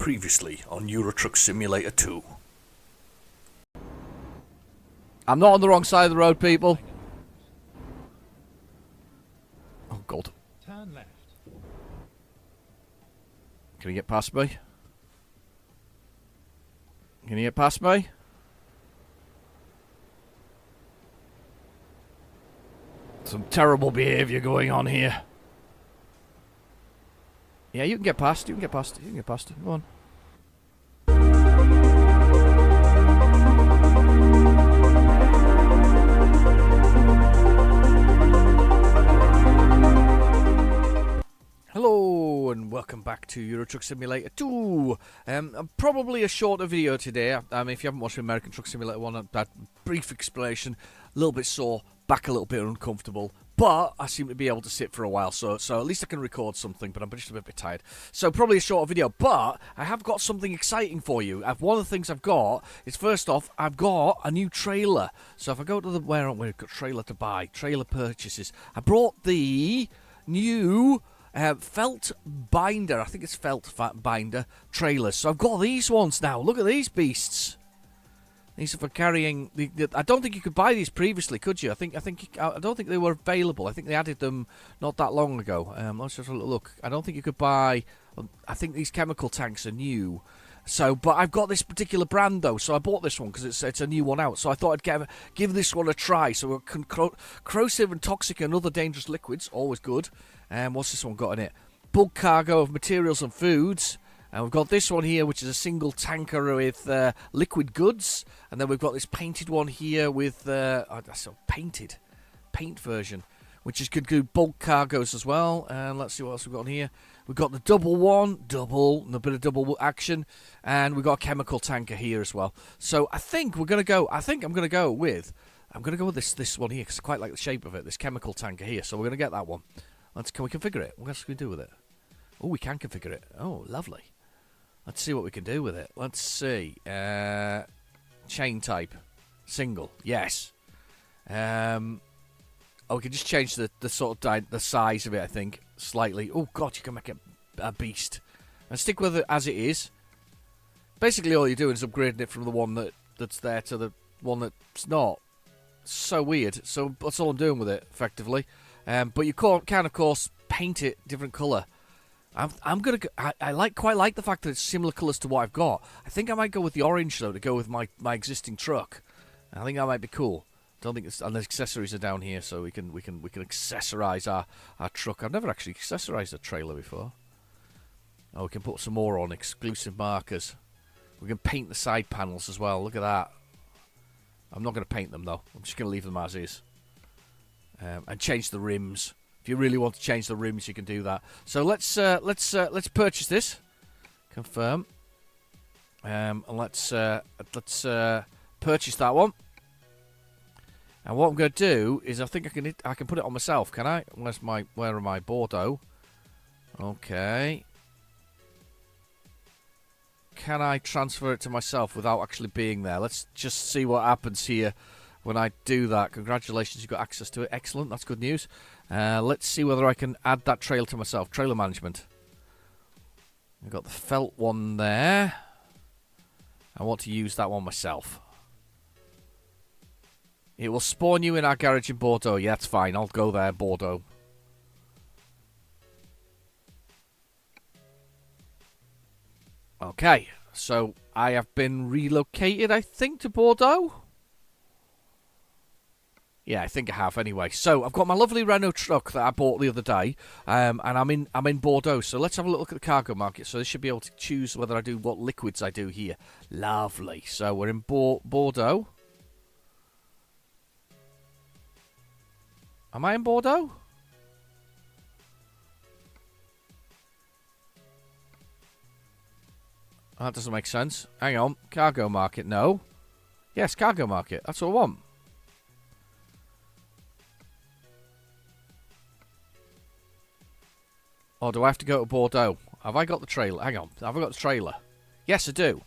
Previously on Euro Truck Simulator 2. I'm not on the wrong side of the road, people. Oh, God. Turn left. Can you get past me? Can you get past me? Some terrible behaviour going on here. Yeah, you can get past. You can get past. You can get past. Go on. Hello and welcome back to Euro Truck Simulator 2. Probably a shorter video today. If you haven't watched American Truck Simulator 1, that brief explanation, a little bit sore, back a little bit uncomfortable, but I seem to be able to sit for a while, so at least I can record something, but I'm just a bit tired. So probably a shorter video, but I have got something exciting for you. One of the things I've got is, first off, I've got a new trailer. So if I go to the, where we've got trailer to buy, trailer purchases, I brought the new felt binder, I think it's felt binder trailers. So I've got these ones now. Look at these beasts. These are for carrying. I don't think you could buy these previously, could you? I don't think they were available. I think they added them not that long ago. Let's just have a look. I don't think you could buy. I think these chemical tanks are new. So, but I've got this particular brand though, so I bought this one because it's a new one out. So I thought I'd give this one a try. So corrosive and toxic and other dangerous liquids, always good. What's this one got in it? Bulk cargo of materials and foods. And we've got this one here, which is a single tanker with liquid goods. And then we've got this painted one here with paint version, which is good do bulk cargoes as well. And let's see what else we've got on here. We've got the double one, and a bit of double action. And we've got a chemical tanker here as well. So I think I'm going to go with this one here, because I quite like the shape of it, this chemical tanker here. So we're going to get that one. Can we configure it? What else can we do with it? Oh, we can configure it. Oh, lovely. Let's see what we can do with it. Let's see. Chain type. Single. Yes. We can just change the sort of the size of it, I think, slightly. Oh, God, you can make it a beast. And stick with it as it is. Basically, all you're doing is upgrading it from the one that's there to the one that's not. So weird. So that's all I'm doing with it, effectively. But you can, of course, paint it different colour. I quite like the fact that it's similar colours to what I've got. I think I might go with the orange though to go with my existing truck. I think that might be cool. Don't think and the accessories are down here, so we can accessorise our truck. I've never actually accessorised a trailer before. Oh, we can put some more on, exclusive markers. We can paint the side panels as well. Look at that. I'm not going to paint them though. I'm just going to leave them as is. And change the rims. If you really want to change the rims, you can do that. So let's purchase this. Confirm. And let's purchase that one. And what I'm going to do is, I think I can put it on myself. Can I? Where are my Bordeaux? Okay. Can I transfer it to myself without actually being there? Let's just see what happens here. When I do that, congratulations, you've got access to it. Excellent, that's good news. Let's see whether I can add that trailer to myself. Trailer management. I've got the felt one there. I want to use that one myself. It will spawn you in our garage in Bordeaux. Yeah, that's fine. I'll go there, Bordeaux. Okay, so I have been relocated, I think, to Bordeaux. Yeah, I think I have anyway. So I've got my lovely Renault truck that I bought the other day, and I'm in Bordeaux. So let's have a look at the cargo market. So this should be able to choose whether I do what liquids I do here. Lovely. So we're in Bordeaux. Am I in Bordeaux? That doesn't make sense. Hang on. Cargo market. No. Yes, cargo market. That's what I want. Or do I have to go to Bordeaux? Have I got the trailer? Hang on. Have I got the trailer? Yes, I do.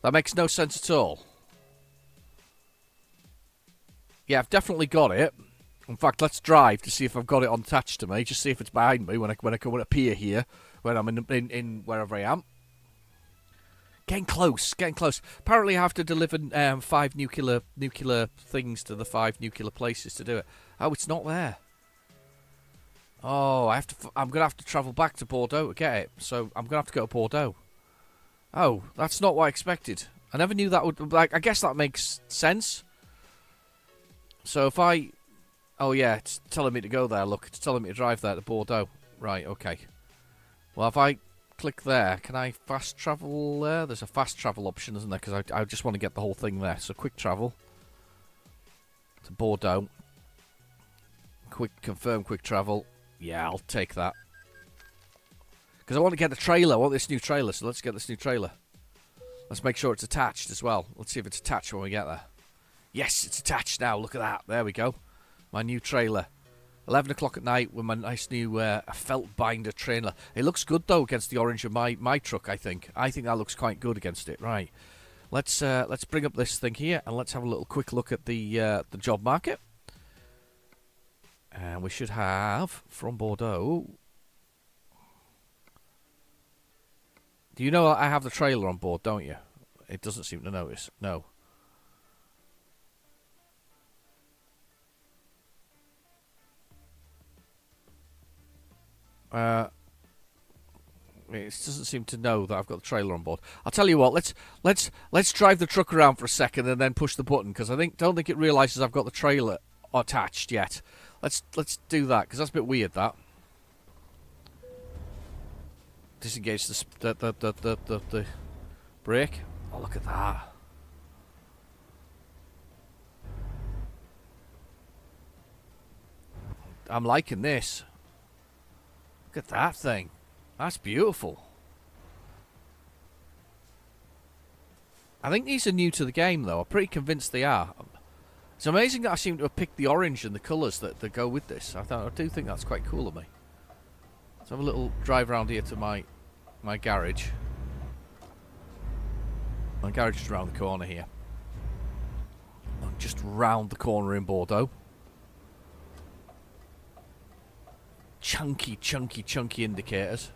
That makes no sense at all. Yeah, I've definitely got it. In fact, let's drive to see if I've got it attached to me. Just see if it's behind me when I come and appear here, when I'm in wherever I am. Getting close, getting close. Apparently, I have to deliver 5 nuclear things to the 5 nuclear places to do it. Oh, it's not there. Oh, I'm gonna have to travel back to Bordeaux to get it. So I'm gonna have to go to Bordeaux. Oh, that's not what I expected. I never knew that would. Like, I guess that makes sense. So if I, oh yeah, it's telling me to go there. Look, it's telling me to drive there to Bordeaux. Right, okay. Well, if I click there, can I fast travel there? There's a fast travel option, isn't there? Because I just want to get the whole thing there. So quick travel to Bordeaux. Confirm quick travel. Yeah, I'll take that. Because I want to get the trailer. I want this new trailer, so let's get this new trailer. Let's make sure it's attached as well. Let's see if it's attached when we get there. Yes, it's attached now. Look at that. There we go. My new trailer. 11 o'clock at night with my nice new felt binder trailer. It looks good, though, against the orange of my truck, I think. I think that looks quite good against it. Right. Let's bring up this thing here, and let's have a little quick look at the job market. And we should have, from Bordeaux... Do you know I have the trailer on board, don't you? It doesn't seem to notice. No. It doesn't seem to know that I've got the trailer on board. I'll tell you what. Let's drive the truck around for a second and then push the button, because don't think it realises I've got the trailer attached yet. Let's do that, because that's a bit weird. That. Disengage the brake. Oh, look at that. I'm liking this. Look at that thing. That's beautiful. I think these are new to the game, though. I'm pretty convinced they are. It's amazing that I seem to have picked the orange and the colours that go with this. I do think that's quite cool of me. Let's have a little drive around here to my garage. My garage is around the corner here. I'm just round the corner in Bordeaux. Chunky indicators.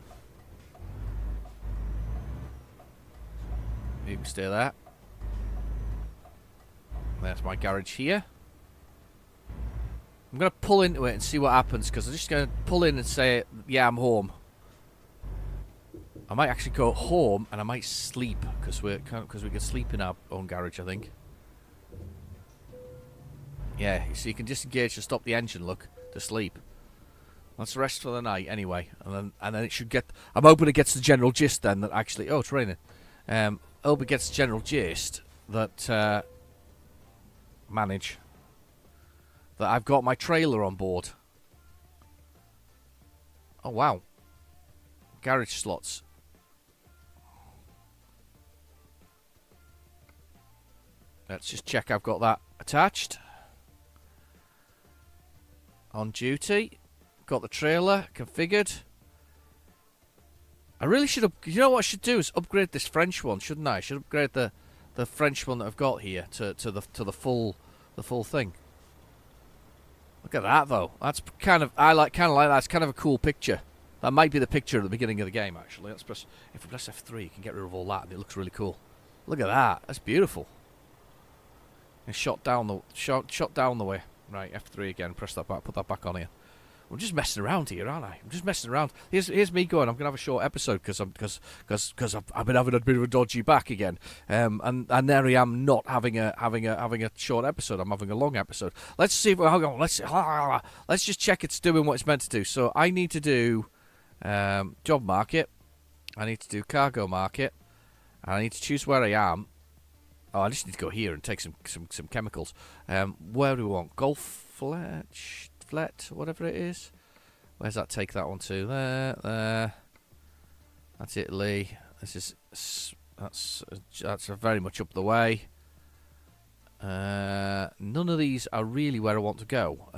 You can stay there. There's my garage here. I'm going to pull into it and see what happens, because I'm just going to pull in and say, yeah, I'm home. I might actually go home and I might sleep, because we can sleep in our own garage, I think. Yeah, so you can disengage to stop the engine, look, to sleep. Let's rest for the night anyway, and then it should get. I'm hoping it gets the general gist then that actually. Oh, it's raining. Hope it gets the general gist that that I've got my trailer on board. Oh wow. Garage slots. Let's just check I've got that attached. On duty. Got the trailer configured. I really should have. You know what I should do is upgrade this French one, shouldn't I? I should upgrade the French one that I've got here to the full thing. Look at that though. That's kind of like that. It's kind of a cool picture. That might be the picture at the beginning of the game actually. If we press F3, you can get rid of all that, and it looks really cool. Look at that. That's beautiful. And shot down the way. Right, F3 again. Press that back. Put that back on here. I'm just messing around here, aren't I? I'm just messing around. Here's me going. I'm gonna have a short episode because I've been having a bit of a dodgy back again. And there I am not having a short episode. I'm having a long episode. Let's see. Hang on. Let's just check it's doing what it's meant to do. So I need to do job market. I need to do cargo market. And I need to choose where I am. Oh, I just need to go here and take some chemicals. Where do we want? Golf Flet, whatever it is. Where's that take that one to? There. That's Italy. That's very much up the way. None of these are really where I want to go.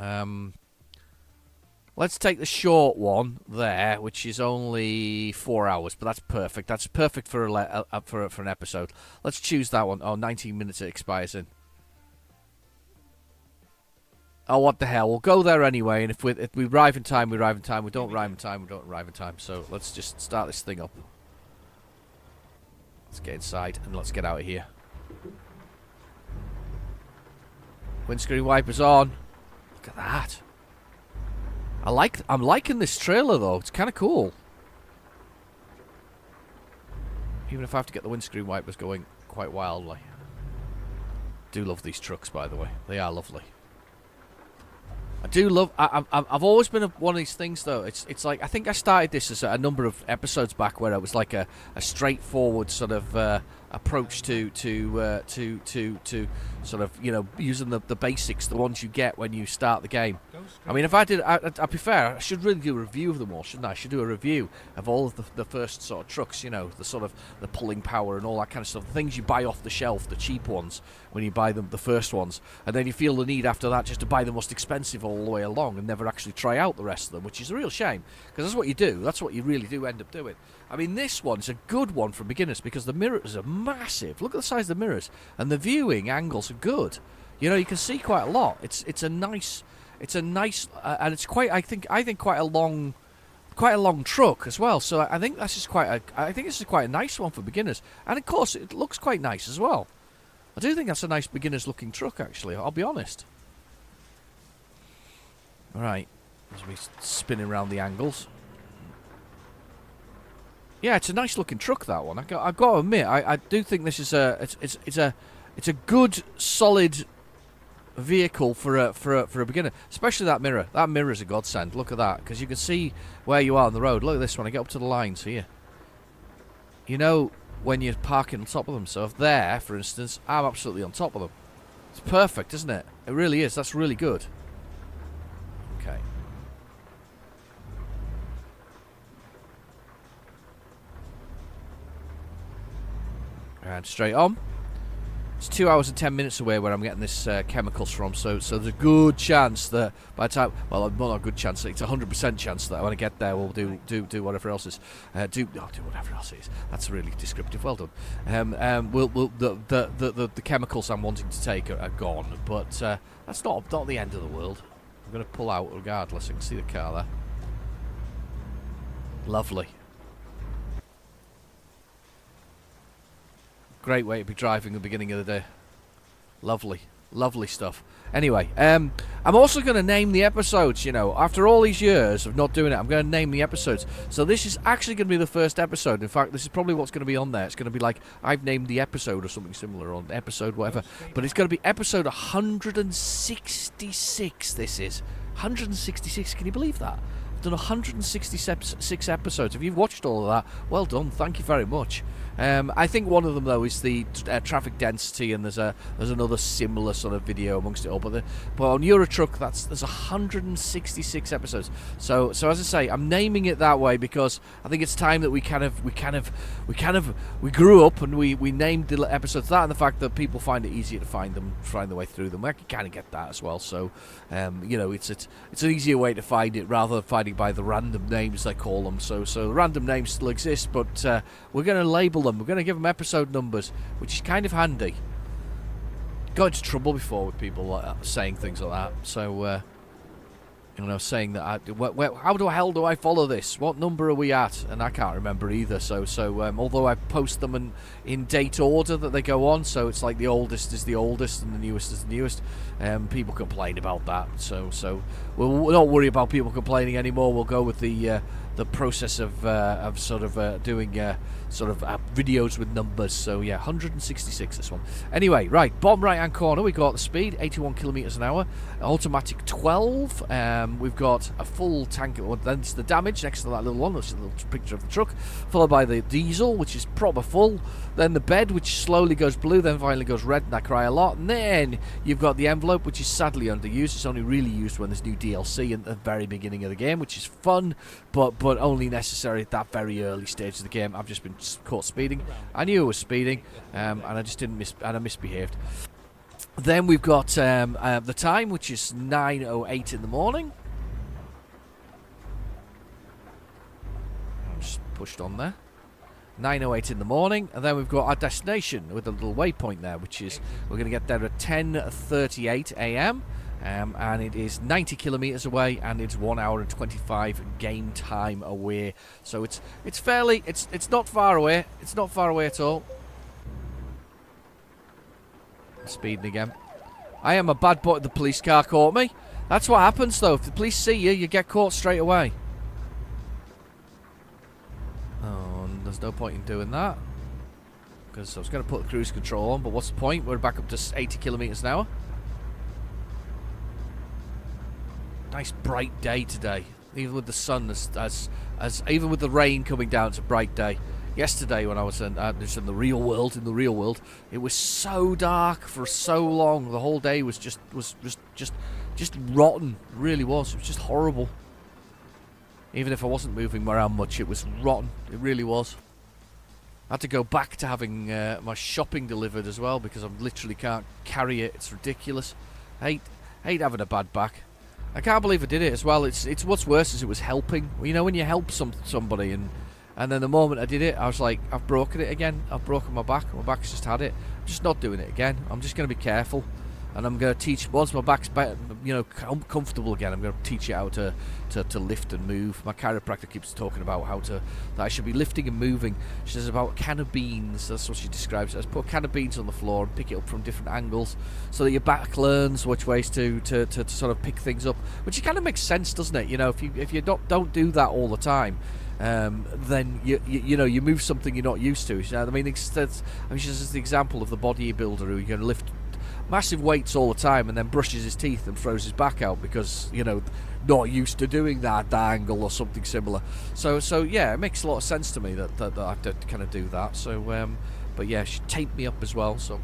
Let's take the short one there, which is only 4 hours, but that's perfect. That's perfect for an episode. Let's choose that one. Oh, 19 minutes it expires in. Oh, what the hell? We'll go there anyway, and if we arrive in time, we arrive in time. We don't arrive in time, we don't arrive in time. So let's just start this thing up. Let's get inside and let's get out of here. Windscreen wipers on. Look at that. I'm liking this trailer though. It's kind of cool. Even if I have to get the windscreen wipers going quite wildly. Do love these trucks, by the way. They are lovely. I do love. I've always been one of these things, though. It's like I think I started this as a number of episodes back, where it was like a straightforward sort of approach to sort of, you know, using the basics, the ones you get when you start the game. I mean, if I did, I'd be fair. I should really do a review of them all, shouldn't I? I should do a review of all of the first sort of trucks, you know, the sort of the pulling power and all that kind of stuff. The things you buy off the shelf, the cheap ones, when you buy them, the first ones, and then you feel the need after that just to buy the most expensive all the way along and never actually try out the rest of them, which is a real shame, because that's what you do. That's what you really do end up doing. I mean, this one's a good one for beginners because the mirrors are massive. Look at the size of the mirrors, and the viewing angles are good. You know, you can see quite a lot. It's a nice, and it's quite. I think quite a long truck as well. So I think this is quite a nice one for beginners, and of course it looks quite nice as well. I do think that's a nice beginners looking truck, actually. I'll be honest. All right, as we spinning around the angles. Yeah, it's a nice looking truck, that one. I've got to admit, I do think this is it's a good solid vehicle for a beginner, especially that mirror. That mirror is a godsend. Look at that, because you can see where you are on the road. Look at this one. I get up to the lines here. You know when you're parking on top of them. So if there, for instance, I'm absolutely on top of them. It's perfect, isn't it? It really is. That's really good. Okay. And straight on. It's 2 hours and 10 minutes away where I'm getting this chemicals from, so there's a good chance that by the time, well, not a good chance, it's a 100% chance that when I get there we'll do whatever else is, do whatever else it is. That's really descriptive. Well done. The chemicals I'm wanting to take are gone, but that's not the end of the world. I'm going to pull out regardless. I can see the car there. Lovely. Great way to be driving at the beginning of the day. Lovely. Lovely stuff. Anyway, I'm also going to name the episodes, you know. After all these years of not doing it, I'm going to name the episodes. So this is actually going to be the first episode. In fact, this is probably what's going to be on there. It's going to be like, I've named the episode or something similar, on episode whatever. But it's going to be episode 166, this is. 166, can you believe that? I've done 166 episodes. If you've watched all of that, well done. Thank you very much. I think one of them though is the traffic density, and there's another similar sort of video amongst it all. But on Eurotruck, there's 166 episodes. So as I say, I'm naming it that way because I think it's time that we grew up and we named the episodes that, and the fact that people find it easier to find their way through them. I can kind of get that as well. So you know, it's an easier way to find it rather than finding by the random names they call them. So the random names still exist, but we're going to label them. We're going to give them episode numbers, which is kind of handy. Got into trouble before with people saying things like that. So, you know, saying that, how the hell do I follow this? What number are we at? And I can't remember either. So although I post them in date order that they go on, so it's like the oldest is the oldest and the newest is the newest. People complain about that. So we'll not worry about people complaining anymore. We'll go with the process of doing videos with numbers. So yeah, 166 this one. Anyway, right, bottom right hand corner we got the speed 81 kilometers an hour, automatic 12. We've got a full tank. Then it's the damage next to that little one. That's a little picture of the truck, followed by the diesel, which is proper full. Then the bed, which slowly goes blue, then finally goes red, and I cry a lot. And then you've got the envelope, which is sadly underused. It's only really used when there's new DLC at the very beginning of the game, which is fun, but only necessary at that very early stage of the game. I've just been caught speeding. I knew I was speeding, and I just didn't and I misbehaved. Then we've got the time, which is 9:08 in the morning. I'm just pushed on there. 9:08 in the morning, and then we've got our destination with a little waypoint there, which is we're going to get there at 10:38 a.m. And it is 90 kilometers away, and it's 1 hour and 25 game time away. So it's not far away. It's not far away at all. speeding again. I am a bad boy. The police car caught me. That's what happens, though. If the police see you, you get caught straight away. Oh, and there's no point in doing that. Because I was going to put the cruise control on, but what's the point? We're back up to 80 kilometers an hour. Nice bright day today. Even with the sun, even with the rain coming down, it's a bright day. Yesterday, when I was in the real world, it was so dark for so long. The whole day was just rotten. It really was. It was just horrible. Even if I wasn't moving around much, it was rotten. It really was. I had to go back to having my shopping delivered as well because I literally can't carry it. It's ridiculous. I hate having a bad back. I can't believe I did it as well. It's what's worse is it was helping. You know when you help somebody and then the moment I did it, I was like, I've broken it again. I've broken my back. My back's just had it. I'm just not doing it again. I'm just going to be careful. And I'm going to teach, once my back's better, comfortable again, I'm going to teach it how to lift and move. My chiropractor keeps talking about that I should be lifting and moving. She says about a can of beans. That's what she describes it as. Put a can of beans on the floor and pick it up from different angles so that your back learns which ways to sort of pick things up. Which kind of makes sense, doesn't it? You know, if you don't do that all the time, then you move something you're not used to. I mean, this is the example of the bodybuilder who you're going to lift massive weights all the time and then brushes his teeth and throws his back out because not used to doing that angle or something similar. So yeah, it makes a lot of sense to me that I have to kind of do that. So but yeah, she taped me up as well, so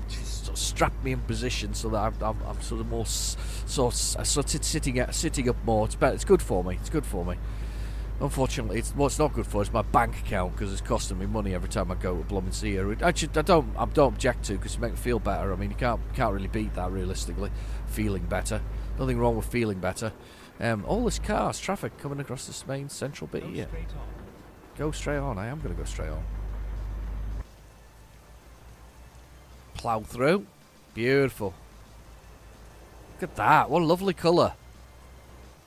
she's sort of strapped me in position so that I'm sort of more sitting up more. It's better. It's good for me. It's good for me. Unfortunately, what's not good for is my bank account because it's costing me money every time I go to Blum and see her. Actually, I don't object to because it makes me feel better. I mean, you can't really beat that realistically. Feeling better, nothing wrong with feeling better. All this cars, traffic coming across this main central bit here. Go straight on. I am going to go straight on. Plough through. Beautiful. Look at that. What a lovely colour.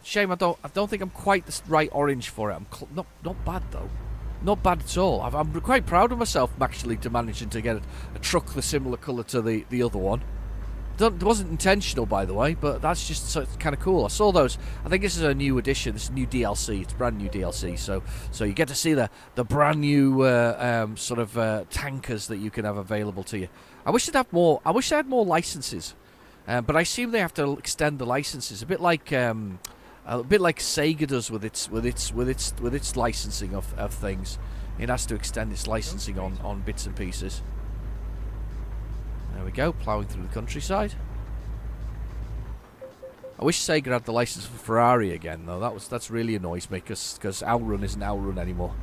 Shame I don't think I'm quite the right orange for it. I'm not bad though, not bad at all. I'm quite proud of myself actually to managing to get a truck the similar colour to the other one. It wasn't intentional, by the way, but that's just kind of cool. I saw those. I think this is a new edition. This is new DLC. It's brand new DLC. So you get to see the brand new tankers that you can have available to you. I wish they'd have more. I wish they had more licenses, but I assume they have to extend the licenses a bit like. A bit like Sega does with its licensing of things. It has to extend its licensing on bits and pieces. There we go, ploughing through the countryside. I wish Sega had the license for Ferrari again, though. That's really annoys me because Outrun isn't Outrun anymore.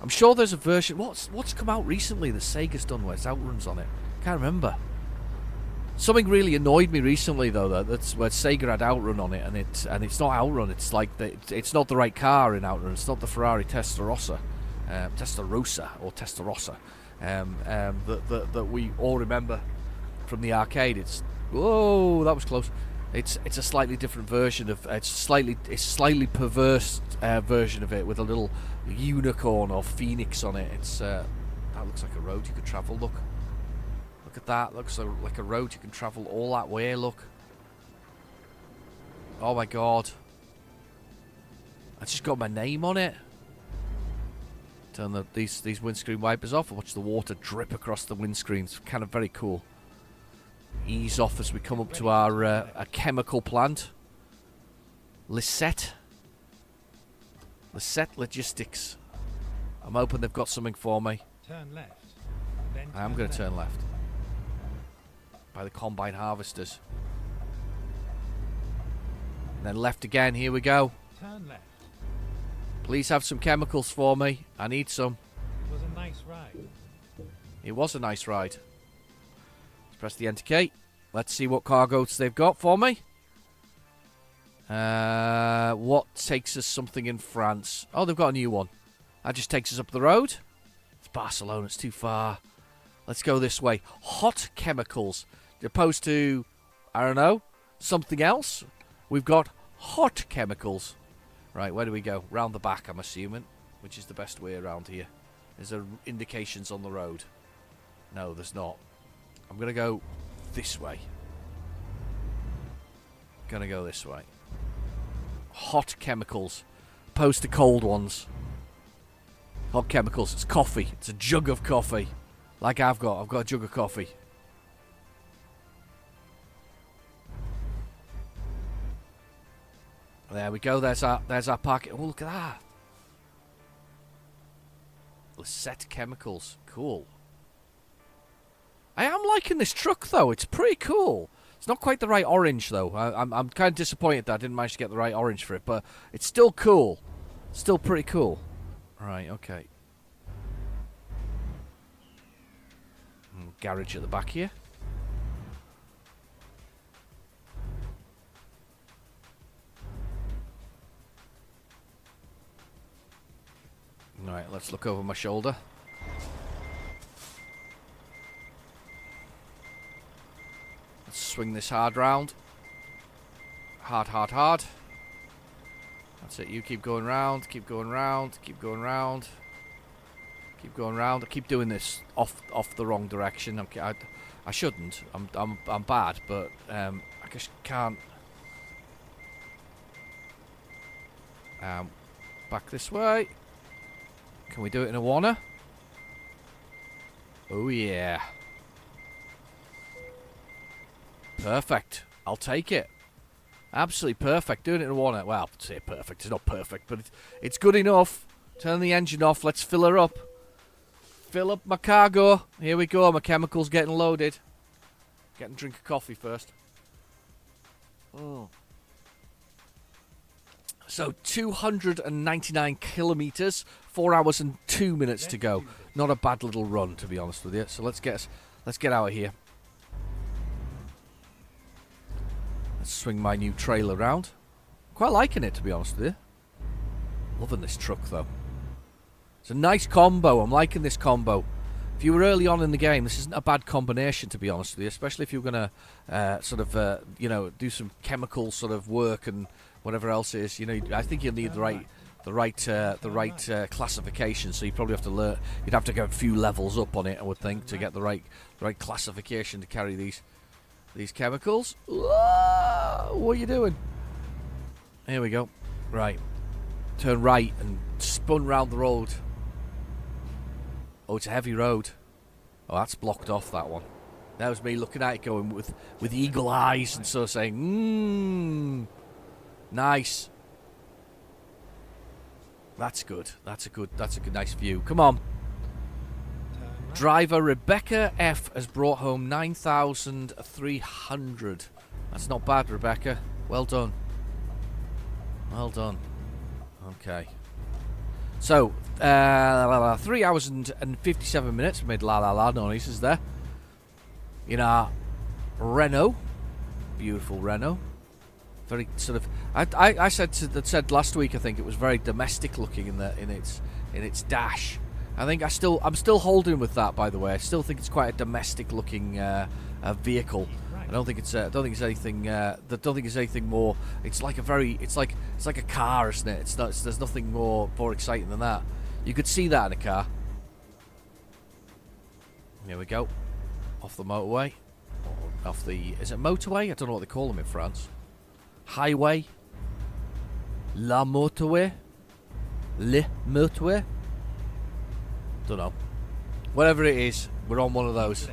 I'm sure there's a version. What's come out recently that Sega's done where it's Outruns on it? Can't remember. Something really annoyed me recently, though. That's where Sega had Outrun on it, and it's not Outrun. It's like it's not the right car in Outrun. It's not the Ferrari Testarossa, that we all remember from the arcade. Whoa, that was close. It's a slightly different version of it's slightly perverse version of it with a little unicorn or phoenix on it. That looks like a road you could travel. Look at that. Looks like a road you can travel all that way. Look. Oh my god. I just got my name on it. Turn these windscreen wipers off and watch the water drip across the windscreen. It's kind of very cool. Ease off as we come up to our chemical plant. Lisette Logistics. I'm hoping they've got something for me. Turn left. I am going to turn left. By the combine harvesters. And then left again. Here we go. Turn left. Please have some chemicals for me. I need some. It was a nice ride. It was a nice ride. Let's press the enter key. Let's see what cargoes they've got for me. What takes us something in France? Oh, they've got a new one. That just takes us up the road. It's Barcelona. It's too far. Let's go this way. Hot chemicals. Opposed to, I don't know, something else. We've got hot chemicals. Right, where do we go? Round the back, I'm assuming. Which is the best way around here. Is there indications on the road? No, there's not. I'm going to go this way. Gonna go this way. Hot chemicals, opposed to cold ones. Hot chemicals, it's coffee. It's a jug of coffee. Like I've got a jug of coffee. There we go, there's our packet. Oh, look at that. Lisette chemicals, cool. I am liking this truck though, it's pretty cool. It's not quite the right orange though. I'm kind of disappointed that I didn't manage to get the right orange for it, but it's still cool. Still pretty cool. Right, okay. Garage at the back here. Right, let's look over my shoulder. Let's swing this hard round. Hard, hard, hard. That's it, you keep going round, keep going round, keep going round. Keep going round. I keep doing this off the wrong direction. I shouldn't. I'm bad, but I just can't. Back this way. Can we do it in a wanna? Oh yeah. Perfect. I'll take it. Absolutely perfect. Doing it in a wanna. Well, I'd say perfect. It's not perfect, but it's good enough. Turn the engine off. Let's fill her up. Fill up my cargo. Here we go. My chemicals getting loaded. Getting a drink of coffee first. So 299 kilometers, 4 hours and 2 minutes to go. Not a bad little run, to be honest with you. So let's get out of here. Let's swing my new trailer around. Quite liking it, to be honest with you. Loving this truck though. It's a nice combo. I'm liking this combo. If you were early on in the game, this isn't a bad combination, to be honest with you. Especially if you're going to, do some chemical sort of work and whatever else it is. You know, I think you'll need the right classification. So you probably have to learn. You'd have to go a few levels up on it, I would think, to get the right classification to carry these chemicals. Whoa, what are you doing? Here we go. Right, turn right and spun round the road. Oh, it's a heavy road. Oh, that's blocked off, that one. That was me looking at it going with eagle eyes and sort of saying, nice. That's good. That's a good nice view. Come on. Driver Rebecca F has brought home 9,300. That's not bad, Rebecca. Well done. Well done. Okay. So, 3 hours and 57 minutes. We made la noises there. In our Renault. Beautiful Renault. Very sort of. I said last week. I think it was very domestic looking in its dash. I think I'm still holding with that. By the way, I still think it's quite a domestic looking vehicle. I don't think it's anything. Don't think it's anything more. It's like a car, isn't it? There's nothing more exciting than that. You could see that in a car. Here we go. Off the motorway. Is it motorway? I don't know what they call them in France. Highway. La motorway. Le motorway. Don't know. Whatever it is, we're on one of those.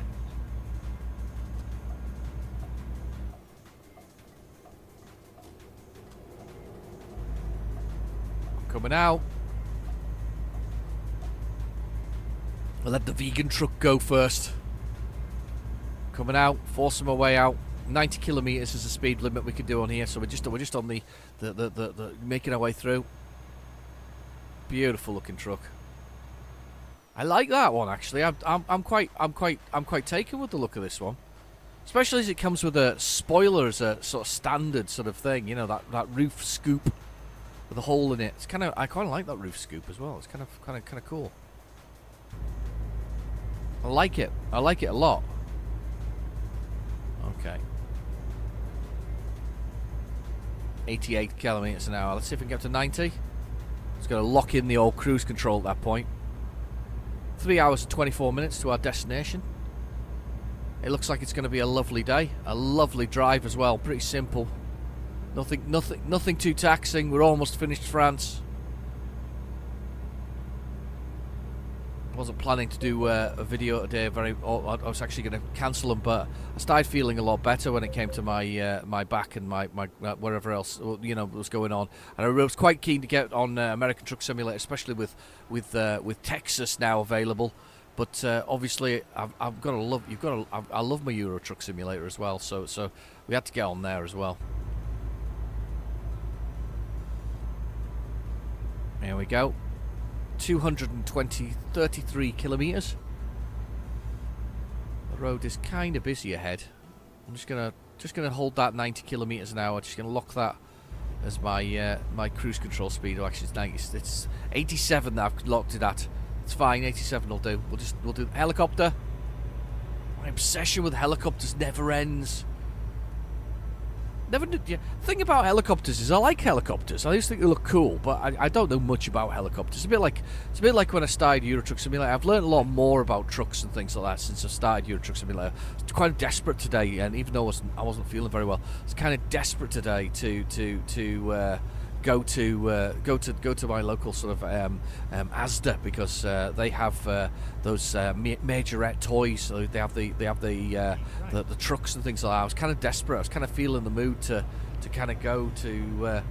Coming out. I'll let the vegan truck go first. Coming out, forcing my way out. 90 kilometers is the speed limit we can do on here, so we're just on the making our way through. Beautiful looking truck. I like that one actually. I'm quite taken with the look of this one, especially as it comes with a spoiler as a sort of standard sort of thing. You know, that roof scoop with a hole in it. It's I kind of like that roof scoop as well. It's kind of cool. I like it. I like it a lot. Okay. 88 kilometers an hour. Let's see if we can get up to 90. It's going to lock in the old cruise control at that point. 3 hours and 24 minutes to our destination. It looks like it's going to be a lovely day, a lovely drive as well. Pretty simple. Nothing too taxing. We're almost finished France. I wasn't planning to do a video today. I was actually going to cancel them, but I started feeling a lot better when it came to my my back and my wherever else was going on. And I was quite keen to get on American Truck Simulator, especially with Texas now available. But obviously, I love my Euro Truck Simulator as well. So we had to get on there as well. There we go. 33 kilometers. The road is kind of busy ahead. I'm just gonna hold that 90 kilometers an hour. Just gonna lock that as my my cruise control speed. Oh, actually, it's 90. It's 87 that I've locked it at. It's fine. 87 will do. We'll do helicopter. My obsession with helicopters never ends. Never did. Yeah. The thing about helicopters is I like helicopters. I just think they look cool, but I don't know much about helicopters. It's a bit like when I started Euro Truck Simulator. I've learned a lot more about trucks and things like that since I started Euro Truck Simulator. I was quite desperate today, and even though I wasn't feeling very well, I was kind of desperate today to go to my local sort of Asda, because they have those Majorette toys. So they have the trucks and things like that. I was kind of desperate. I was kind of feeling the mood to kind of go to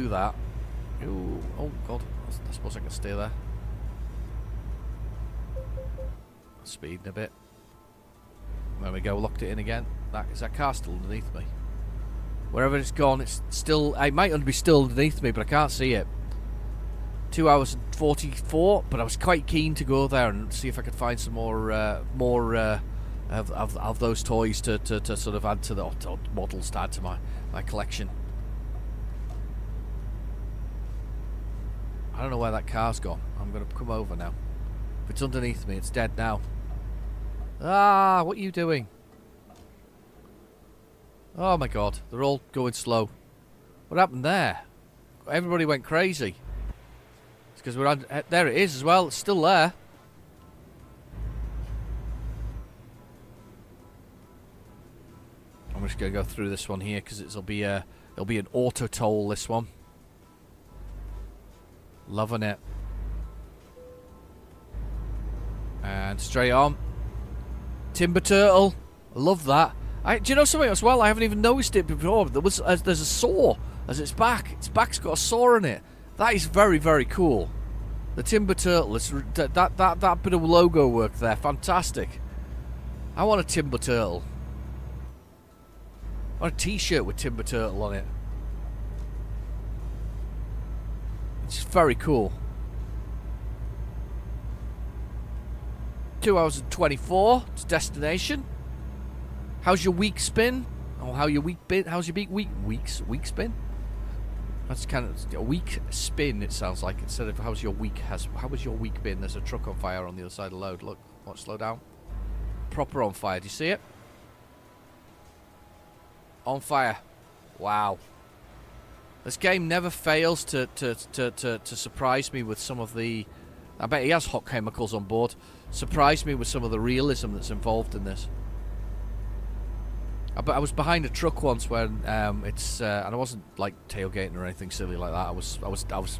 that. Ooh, oh God! I suppose I can stay there. Speeding a bit. There we go. Locked it in again. Is that car still underneath me? Wherever it's gone, it's still. It might be still underneath me, but I can't see it. 2 hours and 44, but I was quite keen to go there and see if I could find some more of those toys to sort of add to the models to add to my collection. I don't know where that car's gone. I'm going to come over now. If it's underneath me, it's dead now. Ah, what are you doing? Oh my God, they're all going slow. What happened there? Everybody went crazy. It's because we're on. There it is as well. It's still there. I'm just gonna go through this one here because it'll be an auto toll. This one. Loving it. And straight on. Timber turtle. I love that. Do you know something as well? I haven't even noticed it before. There's a saw as its back. Its back's got a saw in it. That is very, very cool. The Timber Turtle. That bit of logo work there. Fantastic. I want a Timber Turtle. I want a T-shirt with Timber Turtle on it. It's very cool. 2 hours and 24 to destination. How's your week spin? Oh, how's your week spin? That's kind of a week spin. It sounds like, instead of how was your week been? There's a truck on fire on the other side of the road. Look, watch, slow down. Proper on fire. Do you see it? On fire. Wow. This game never fails to surprise me with some of the. I bet he has hot chemicals on board. Surprise me with some of the realism that's involved in this. I was behind a truck once when and I wasn't like tailgating or anything silly like that. I was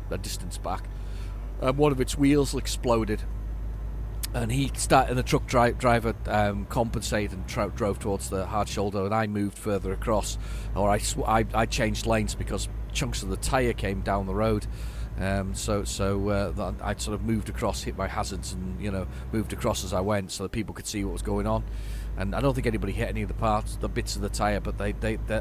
a distance back. One of its wheels exploded, and the truck driver compensated and drove towards the hard shoulder, and I moved further across, or I changed lanes because chunks of the tyre came down the road. So I sort of moved across, hit my hazards, and moved across as I went so that people could see what was going on. And I don't think anybody hit any of the bits of the tyre, but they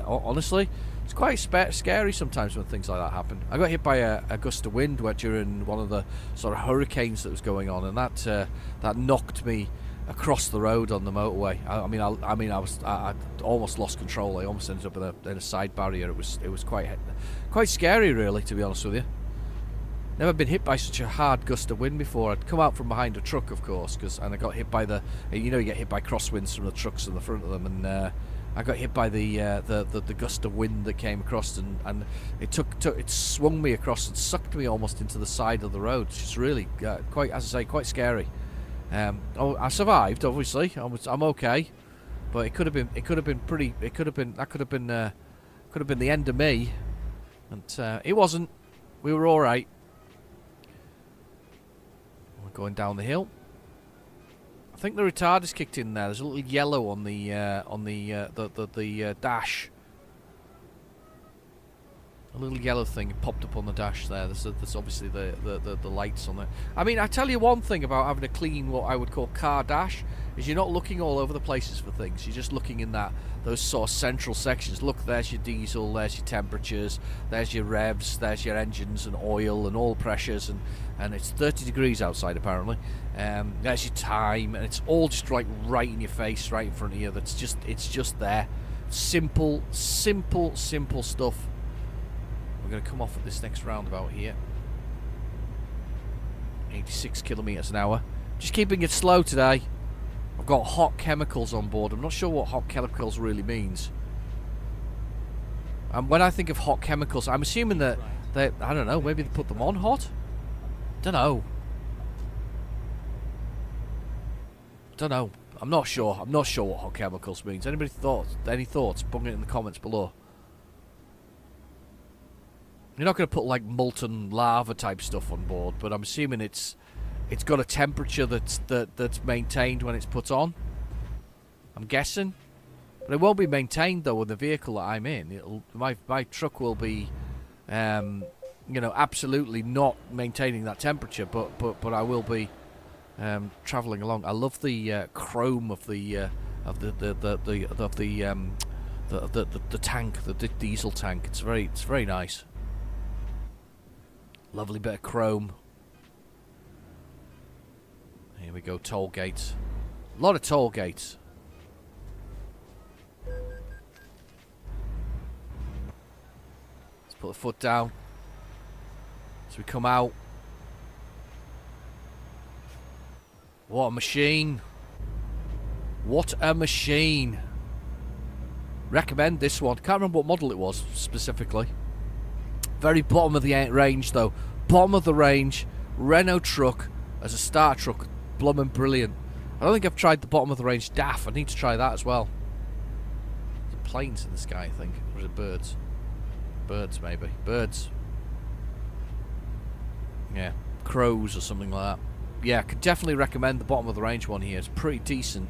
honestly, it's quite scary sometimes when things like that happen. I got hit by a gust of wind during one of the sort of hurricanes that was going on, and that knocked me across the road on the motorway. I almost lost control. I almost ended up in a side barrier. It was quite scary, really, to be honest with you. Never been hit by such a hard gust of wind before. I'd come out from behind a truck, of course, and I got hit by you get hit by crosswinds from the trucks in the front of them, and I got hit by the gust of wind that came across, and it swung me across and sucked me almost into the side of the road. It's just really quite, as I say, quite scary. Oh, I survived. Obviously, I'm okay. But it could have been the end of me, and it wasn't. We were all right. We're going down the hill. I think the retarder's kicked in there. There's a little yellow on the dash. A little yellow thing popped up on the dash there. There's obviously the lights on it. I mean, I tell you one thing about having a clean, what I would call car dash, is you're not looking all over the places for things. You're just looking in those sort of central sections. Look, there's your diesel, there's your temperatures, there's your revs, there's your engines and oil and oil pressures, and it's 30 degrees outside apparently. There's your time, and it's all just right in your face, right in front of you. It's just there. Simple stuff. We're going to come off at this next roundabout here. 86 kilometers an hour. Just keeping it slow today. I've got hot chemicals on board. I'm not sure what hot chemicals really means. When I think of hot chemicals, I'm assuming that I don't know, maybe they put them on hot? Don't know. I'm not sure what hot chemicals means. Any thoughts? Bung it in the comments below. You're not going to put like molten lava type stuff on board, but I'm assuming it's got a temperature that's maintained when it's put on. I'm guessing, but it won't be maintained though in the vehicle that I'm in. My truck will be, absolutely not maintaining that temperature, but I will be traveling along. I love the chrome of the tank, the diesel tank. It's very nice. Lovely bit of chrome. Here we go, toll gates. A lot of toll gates. Let's put the foot down as we come out. What a machine. What a machine. Recommend this one. Can't remember what model it was specifically. Very bottom of the range though. Bottom of the range. Renault truck as a star truck. Bloomin' brilliant. I don't think I've tried the bottom of the range DAF. I need to try that as well. There's planes in the sky, I think. Or is it birds? Birds, maybe. Birds. Yeah. Crows or something like that. Yeah, I could definitely recommend the bottom of the range one here. It's pretty decent.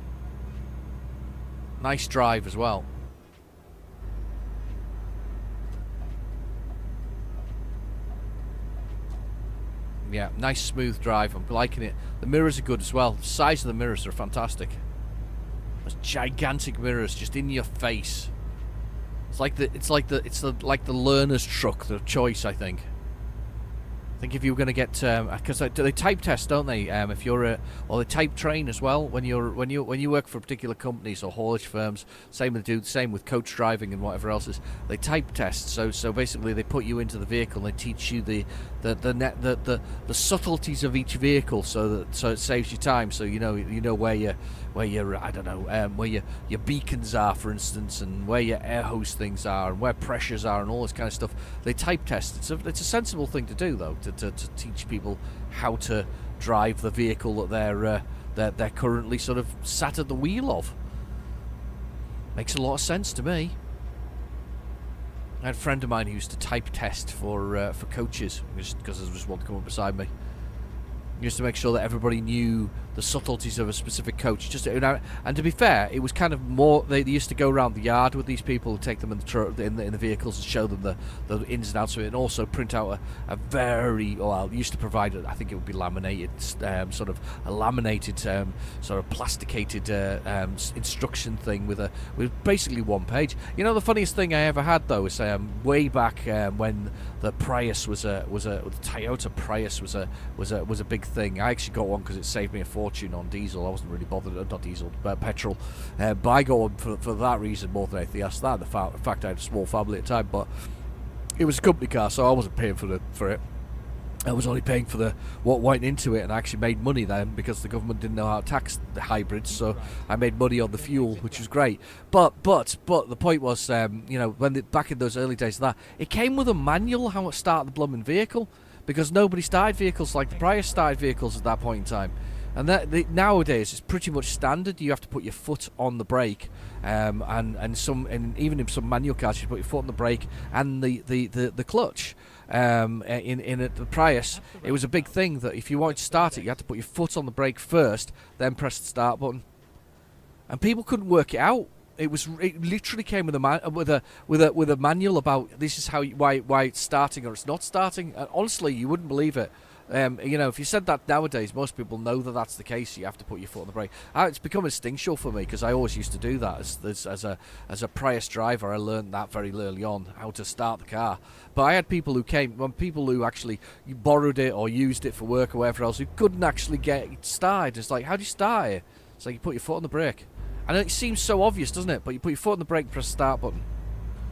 Nice drive as well. Yeah, nice smooth drive. I'm liking it. The mirrors are good as well. The size of the mirrors are fantastic. Those gigantic mirrors just in your face. It's like the learner's truck, the choice, I think. I think if you were going to get, because they type test, don't they? If you're or they type train as well when you work for particular companies or haulage firms. Same with coach driving and whatever else is. They type test. So basically they put you into the vehicle and they teach you the subtleties of each vehicle, so it saves you time. So you know where your I don't know where your beacons are, for instance, and where your air hose things are, and where pressures are, and all this kind of stuff. They type test. It's a sensible thing to do though, to teach people how to drive the vehicle that they're currently sort of sat at the wheel of. Makes a lot of sense to me. I had a friend of mine who used to type test for coaches, just because there was one to come up beside me. Just to make sure that everybody knew the subtleties of a specific coach. And to be fair, it was kind of more. They used to go around the yard with these people and take them in the vehicles and show them the ins and outs of it, and also print out a very used to provide. I think it would be laminated, sort of a laminated, sort of plasticated instruction thing with basically one page. You know, the funniest thing I ever had though is way back when the Prius the Toyota Prius was a big thing. I actually got one because it saved me a fortune on diesel. I wasn't really bothered, not diesel, but petrol. But I got one for that reason more than anything else. That and the fact I had a small family at the time, but it was a company car, so I wasn't paying for it. I was only paying for what went into it, and I actually made money then because the government didn't know how to tax the hybrids, so I made money on the fuel, which was great. But the point was, back in those early days of that, it came with a manual how to start the blooming vehicle, because nobody started vehicles like the Prius started vehicles at that point in time. And nowadays it's pretty much standard. You have to put your foot on the brake, and even in some manual cars you put your foot on the brake and the clutch. In the Prius, it was a big thing that if you wanted to start it, you had to put your foot on the brake first, then press the start button. And people couldn't work it out. It literally came with a manual about this is why it's starting or it's not starting. And honestly, you wouldn't believe it. If you said that nowadays, most people know that that's the case. You have to put your foot on the brake. It's become instinctual for me because I always used to do that as a Prius driver. I learned that very early on, how to start the car. But I had people who actually borrowed it or used it for work or whatever else who couldn't actually get it started. It's like, how do you start it? It's like you put your foot on the brake. And it seems so obvious, doesn't it? But you put your foot on the brake, press the start button,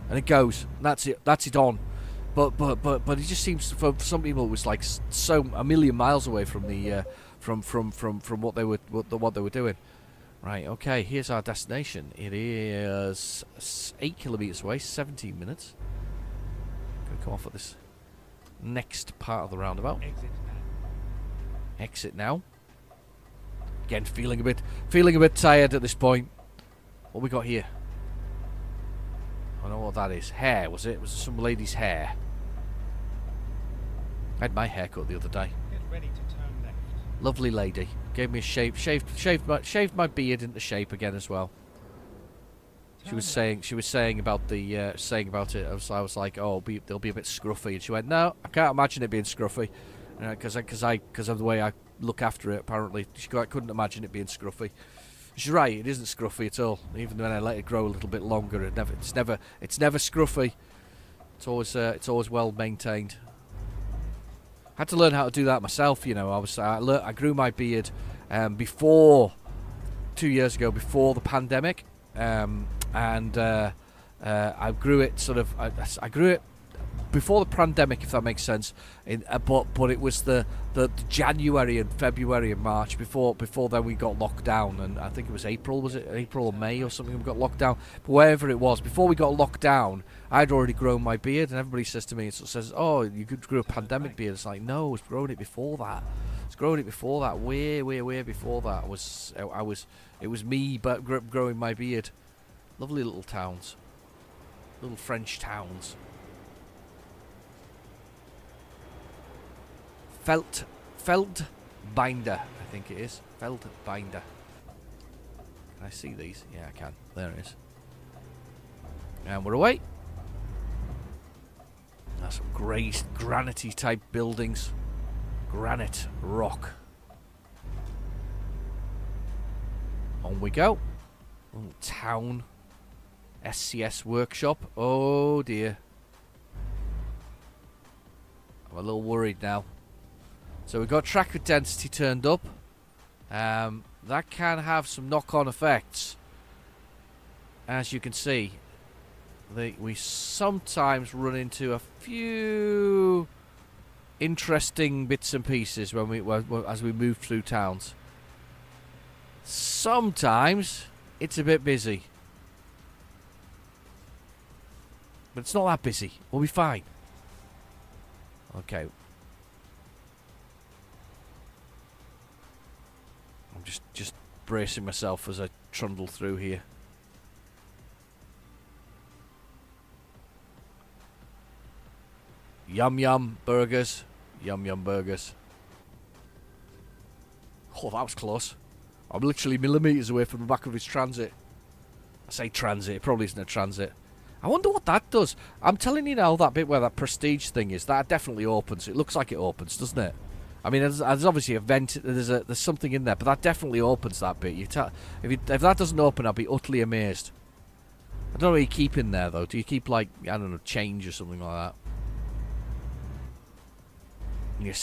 and it goes. And that's it. That's it on. But it just seems for some people it was like so a million miles away from the from what they were doing. Right. Okay. Here's our destination. It is 8 kilometers away. 17 minutes. Gonna come off at this next part of the roundabout. Exit now. Again, feeling a bit tired at this point. What we got here? I don't know what that is. Hair, was it? Was it some lady's hair? I had my hair cut the other day. Get ready to turn left. Lovely lady. Gave me a shave. Shaved my beard into shape again as well. She was saying about the saying about it. I was like, oh, they'll be a bit scruffy, and she went, no, I can't imagine it being scruffy, because of the way I look after it. Apparently, she couldn't imagine it being scruffy. She's right. It isn't scruffy at all. Even when I let it grow a little bit longer, it's never scruffy. It's always well maintained. I had to learn how to do that myself. I grew my beard before 2 years ago, before the pandemic, and I grew it I grew it before the pandemic, if that makes sense. But it was the January and February and March before then we got locked down, and I think it was April. Was it April or May or something? We got locked down. But wherever it was, before we got locked down, I'd already grown my beard, and everybody says to me, "Oh, you could grow a pandemic beard." It's like, no, I was growing it before that. It's growing it before that, way before that. It was me, but growing my beard. Lovely little towns, little French towns. Feldbinder, I think it is. Feldbinder. Can I see these? Yeah, I can. There it is. And we're away. That's some great granity type buildings. Granite rock. On we go. Little town. SCS workshop. Oh dear. I'm a little worried now. So we've got tracker density turned up. That can have some knock-on effects. As you can see, we sometimes run into a few interesting bits and pieces as we move through towns. Sometimes it's a bit busy, but it's not that busy. We'll be fine. Okay. I'm just bracing myself as I trundle through here. Yum yum burgers. Yum yum burgers. Oh, that was close. I'm literally millimetres away from the back of his transit. I say transit, it probably isn't a transit. I wonder what that does. I'm telling you now, that bit where that prestige thing is, that definitely opens. It looks like it opens, doesn't it? I mean, there's obviously a vent. There's something in there, but that definitely opens that bit. If that doesn't open, I'll be utterly amazed. I don't know what you keep in there though. Do you keep, like, I don't know, change or something like that?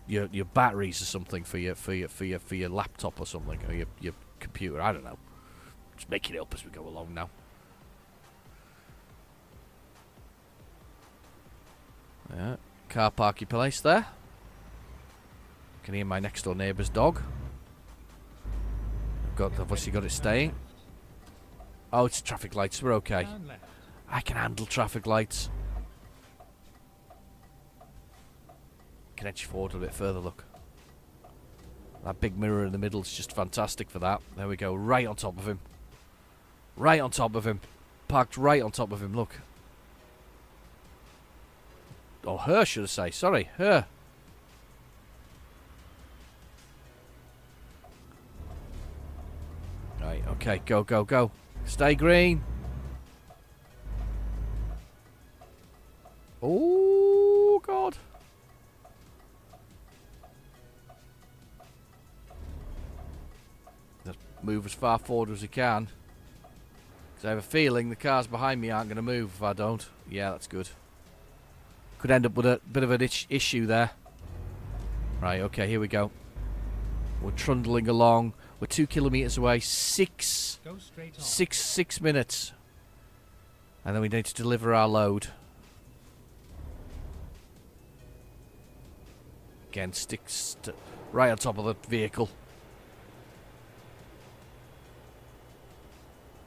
Your batteries or something for your laptop or something, or your computer. I don't know. Just making it up as we go along now. Yeah, car parky place there. Can hear my next door neighbour's dog. I've obviously got it staying. Oh, it's traffic lights. We're okay. I can handle traffic lights. Can edge forward a bit further. Look. That big mirror in the middle is just fantastic for that. There we go, right on top of him. Right on top of him. Parked right on top of him, look. Or her, should I say. Sorry, her. Right, okay, go, go, go. Stay green. Oh, God. Just move as far forward as we can. Because I have a feeling the cars behind me aren't going to move if I don't. Yeah, that's good. Could end up with a bit of an issue there. Right, okay, here we go. We're trundling along. We're 2 kilometres away. Go straight on. Six minutes. And then we need to deliver our load. Again, sticks right on top of the vehicle.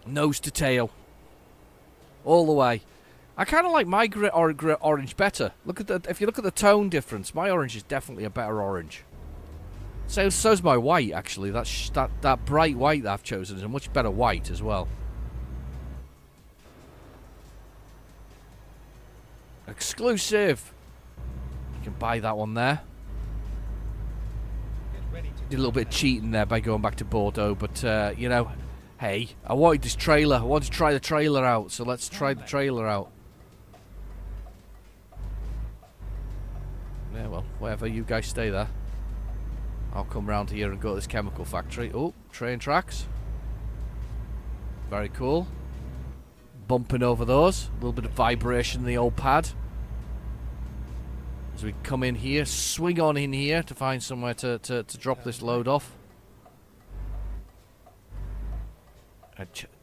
Nose to tail. All the way. I kind of like my orange better. Look at if you look at the tone difference, my orange is definitely a better orange. So's my white, actually. That bright white that I've chosen is a much better white as well. Exclusive. You can buy that one there. Get ready to Did a little bit of cheating there by going back to Bordeaux, but you know, hey, I wanted this trailer. I wanted to try the trailer out, so let's try the trailer out. Yeah, well, wherever you guys stay there. I'll come round here and go to this chemical factory. Oh, train tracks. Very cool. Bumping over those. A little bit of vibration in the old pad. As we come in here, swing on in here to find somewhere to drop this load off.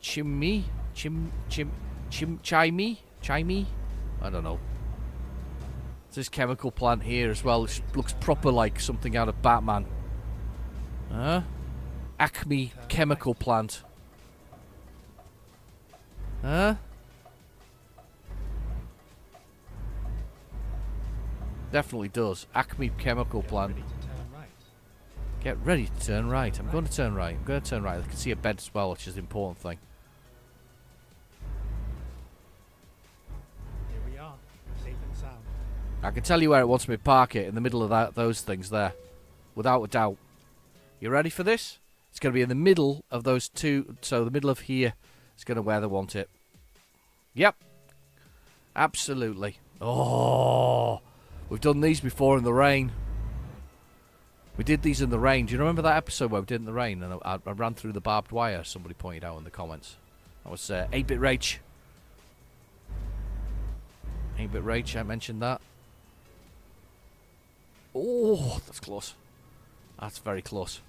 Chimney? Chimney? I don't know. This chemical plant here as well. It looks proper like something out of Batman. Acme chemical plant. Definitely does. Acme chemical plant. ready to turn right. Get ready to turn right. I'm going to turn right. I'm going to turn right. I can see a bed as well, which is the important thing. Here we are, safe and sound. I can tell you where it wants me to park it, in the middle of those things there. Without a doubt. You ready for this? It's going to be in the middle of those two. So the middle of here is going to where they want it. Yep. Absolutely. Oh, we've done these before in the rain. We did these in the rain. Do you remember that episode where we did it in the rain? And I ran through the barbed wire, somebody pointed out in the comments. That was 8-Bit Rage. 8-Bit Rage, I mentioned that. Oh, that's close. That's very close.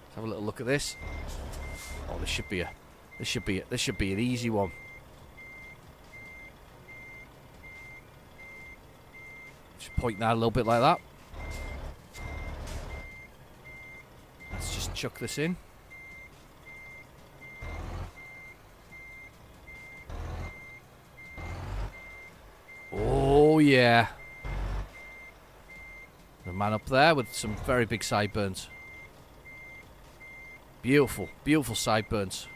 Let's have a little look at this. Oh, this should be an easy one. Just point that a little bit like that. Let's just chuck this in. Oh yeah. The man up there with some very big sideburns. Beautiful, beautiful sideburns.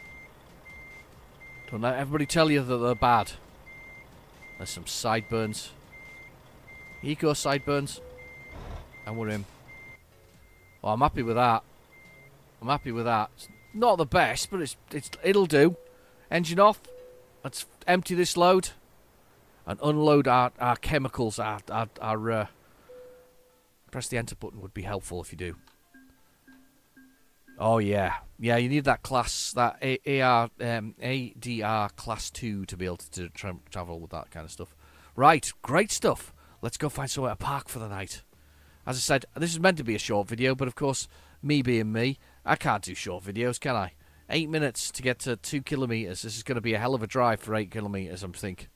Don't let everybody tell you that they're bad. There's some sideburns. Eco sideburns. And we're in. Oh, I'm happy with that. I'm happy with that. It's not the best, but it'll do. Engine off. Let's empty this load. And unload our chemicals, our press the enter button would be helpful if you do. Oh yeah, yeah. You need that class, that ADR class 2 to be able to travel with that kind of stuff. Right, great stuff. Let's go find somewhere to park for the night. As I said, this is meant to be a short video, but of course, me being me, I can't do short videos, can I? 8 minutes to get to 2 kilometres. This is going to be a hell of a drive for 8 kilometres, I'm thinking.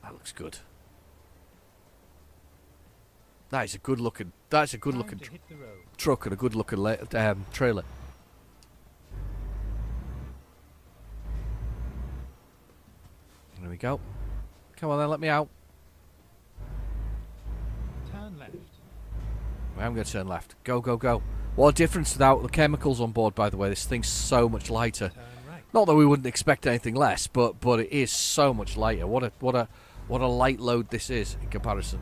That looks good. That is a good looking. That's a good looking truck and a good looking trailer. There we go. Come on then, let me out. Turn left. I'm going to turn left. Go, go, go. What a difference without the chemicals on board, by the way. This thing's so much lighter. Turn right. Not that we wouldn't expect anything less, but it is so much lighter. What a light load this is in comparison.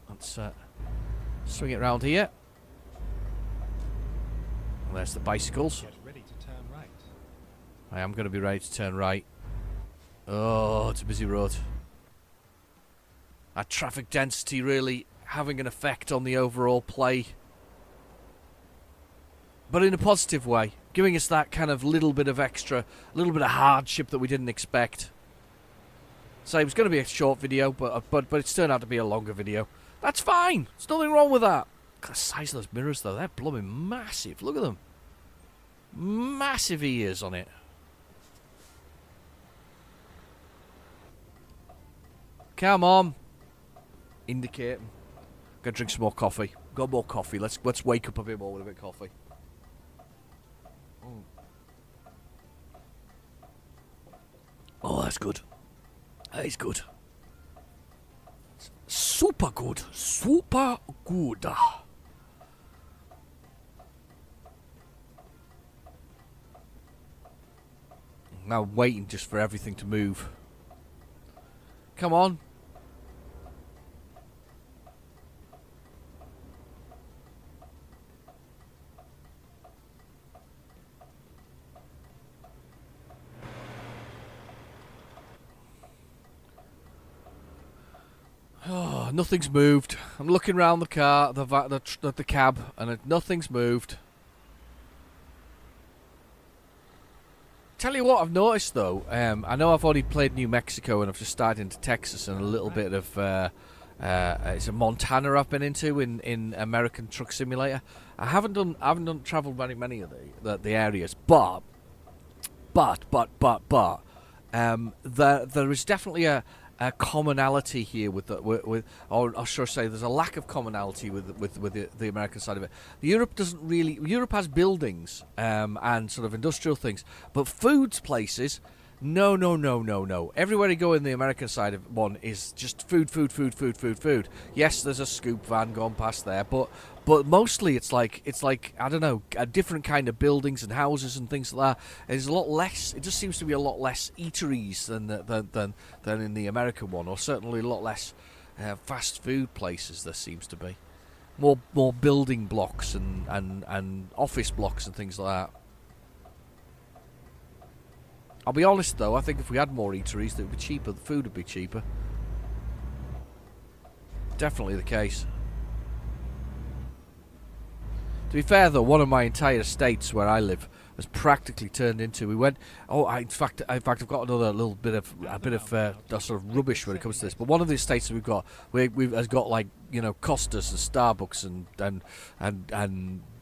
Let's swing it round here. And there's the bicycles. Get ready to turn right. I am going to be ready to turn right. Oh, it's a busy road. That traffic density really having an effect on the overall play. But in a positive way. Giving us that kind of little bit of extra, little bit of hardship that we didn't expect. So it was going to be a short video, but it's turned out to be a longer video. That's fine. There's nothing wrong with that. Look at the size of those mirrors, though. They're blooming massive. Look at them. Massive ears on it. Come on. Indicating. Go drink some more coffee. Got more coffee. Let's wake up a bit more with a bit of coffee. Oh, that's good. That is good. Super good. Super good. Now I'm waiting just for everything to move. Come on. Oh, nothing's moved. I'm looking around the car, the cab, and nothing's moved. Tell you what I've noticed though, I know I've already played New Mexico and I've just started into Texas and a little bit of it's a Montana I've been into in American Truck Simulator. I haven't travelled many of the areas, but there is definitely a commonality here or should I say, there's a lack of commonality with the American side of it. Europe has buildings and sort of industrial things, but foods places, no. Everywhere you go in the American side of one is just food. Yes, there's a scoop van going past there, but mostly it's like I don't know, a different kind of buildings and houses and things like that. There's a lot less. It just seems to be a lot less eateries than in the American one, or certainly a lot less fast food places. There seems to be more building blocks and office blocks and things like that. I'll be honest though, I think if we had more eateries, that would be cheaper. The food would be cheaper. Definitely the case. To be fair though, one of my entire estates where I live has practically turned into. We went. Oh, in fact, I've got another little bit of sort of rubbish when it comes to this. But one of the estates that we've got, has got like, you know, Costas and Starbucks and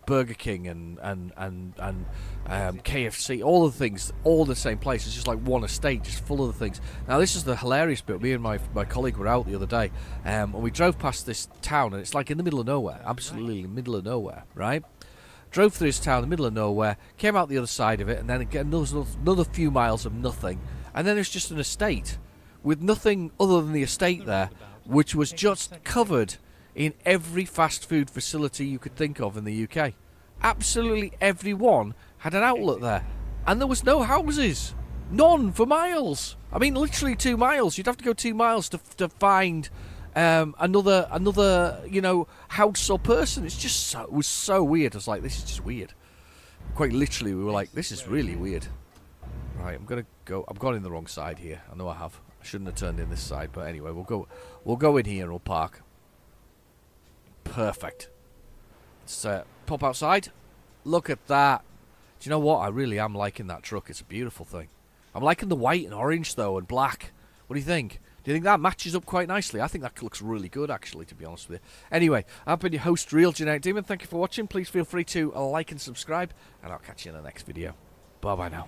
Burger King and KFC, all the things, all the same place. It's just like one estate, just full of the things. Now this is the hilarious bit. Me and my colleague were out the other day, and we drove past this town, and it's like in the middle of nowhere, absolutely in the middle of nowhere, right? Drove through this town in the middle of nowhere, came out the other side of it, and then again another few miles of nothing, and then it's just an estate with nothing other than the estate there, which was just covered in every fast food facility you could think of in the UK. Absolutely every one had an outlet there. And there was no houses. None for miles. I mean, literally 2 miles. You'd have to go 2 miles to find another you know, house or person. It was so weird. I was like, this is just weird. Quite literally, we were like, this is really weird. Right, I'm gonna go. I've gone in the wrong side here. I know I have. I shouldn't have turned in this side, but anyway, we'll go in here and we'll park. Perfect. Let's pop outside. Look at that. Do you know what? I really am liking that truck. It's a beautiful thing. I'm liking the white and orange, though, and black. What do you think? Do you think that matches up quite nicely? I think that looks really good, actually, to be honest with you. Anyway, I've been your host, Real Genetic Demon. Thank you for watching. Please feel free to like and subscribe, and I'll catch you in the next video. Bye-bye now.